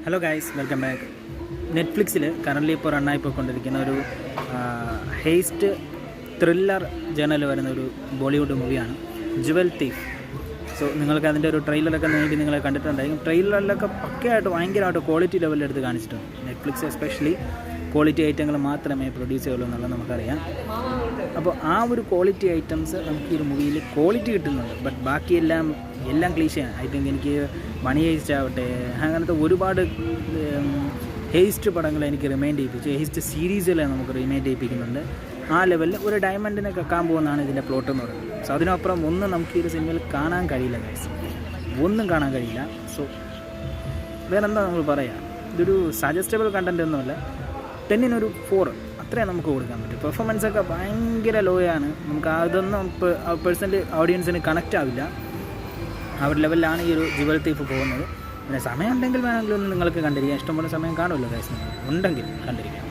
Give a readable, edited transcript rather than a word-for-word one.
Hello guys, welcome back. നെറ്റ്ഫ്ലിക്സിൽ currently ഇപ്പോൾ റണ്ണായി പോയിക്കൊണ്ടിരിക്കുന്ന ഒരു ഹേസ്റ്റ് ത്രില്ലർ ജേണൽ വരുന്ന ഒരു ബോളിവുഡ് മൂവിയാണ് ജുവൽ തീഫ്. സോ നിങ്ങൾക്ക് അതിൻ്റെ ഒരു ട്രെയിലറൊക്കെ നേടി നിങ്ങൾ കണ്ടിട്ടുണ്ടായിരിക്കും. ട്രെയിലറിലൊക്കെ പക്കയായിട്ട് ഭയങ്കരമായിട്ട് ക്വാളിറ്റി ലെവലിൽ എടുത്ത് കാണിച്ചിട്ടുണ്ട്. നെറ്റ്ഫ്ലിക്സ് എസ്പെഷ്യലി ക്വാളിറ്റി ഐറ്റങ്ങൾ മാത്രമേ പ്രൊഡ്യൂസ് ചെയ്യുള്ളൂ എന്നുള്ളത് നമുക്കറിയാം. അപ്പോൾ ആ ഒരു ക്വാളിറ്റി ഐറ്റംസ് നമുക്ക് ഈ ഒരു മൂവിയിൽ ക്വാളിറ്റി കിട്ടുന്നുണ്ട്. ബട്ട് ബാക്കിയെല്ലാം ക്ലീശയാണ്. ഐ തിങ്ക് എനിക്ക് മണി ഹേസ്റ്റ് ആവട്ടെ, അങ്ങനത്തെ ഒരുപാട് ഹേസ്റ്റ് പടങ്ങൾ എനിക്ക് റിമൈൻഡ് ചെയ്യിപ്പിച്ചു. ഹേസ്റ്റ് സീരീസുകളെ നമുക്ക് റിമൈൻഡ് ചെയ്യിപ്പിക്കുന്നുണ്ട്. ആ ലെവലിൽ ഒരു ഡയമണ്ടിനെ കക്കാൻ പോകുന്നതാണ് ഇതിൻ്റെ പ്ലോട്ട് എന്ന് പറയുന്നത്. സോ അതിനപ്പുറം ഒന്നും നമുക്ക് ഈ ഒരു സിനിമയിൽ കാണാൻ കഴിയില്ല ഗൈസ്, ഒന്നും കാണാൻ കഴിയില്ല. സോ വേറെന്താ നമ്മൾ പറയാം, ഇതൊരു സജസ്റ്റബിൾ കണ്ടൻറ്റ് ഒന്നുമല്ല. 10 4 അത്രേ നമുക്ക് കൊടുക്കാൻ പറ്റും. പെർഫോമൻസൊക്കെ ഭയങ്കര ലോ ആണ്. നമുക്ക് അതൊന്നും പേഴ്സണലി ഓഡിയൻസിന് കണക്റ്റ് ആവില്ല. ആ ഒരു ലെവലിലാണ് ഈ ഒരു ജുവൽ തീഫ് പോകുന്നത്. പിന്നെ സമയം ഉണ്ടെങ്കിൽ വേണമെങ്കിലും ഒന്ന് നിങ്ങൾക്ക് കണ്ടിരിക്കാം. ഇഷ്ടംപോലെ സമയം കാണുമല്ലോ ഗൈസ്, ഉണ്ടെങ്കിൽ കണ്ടിരിക്കാം.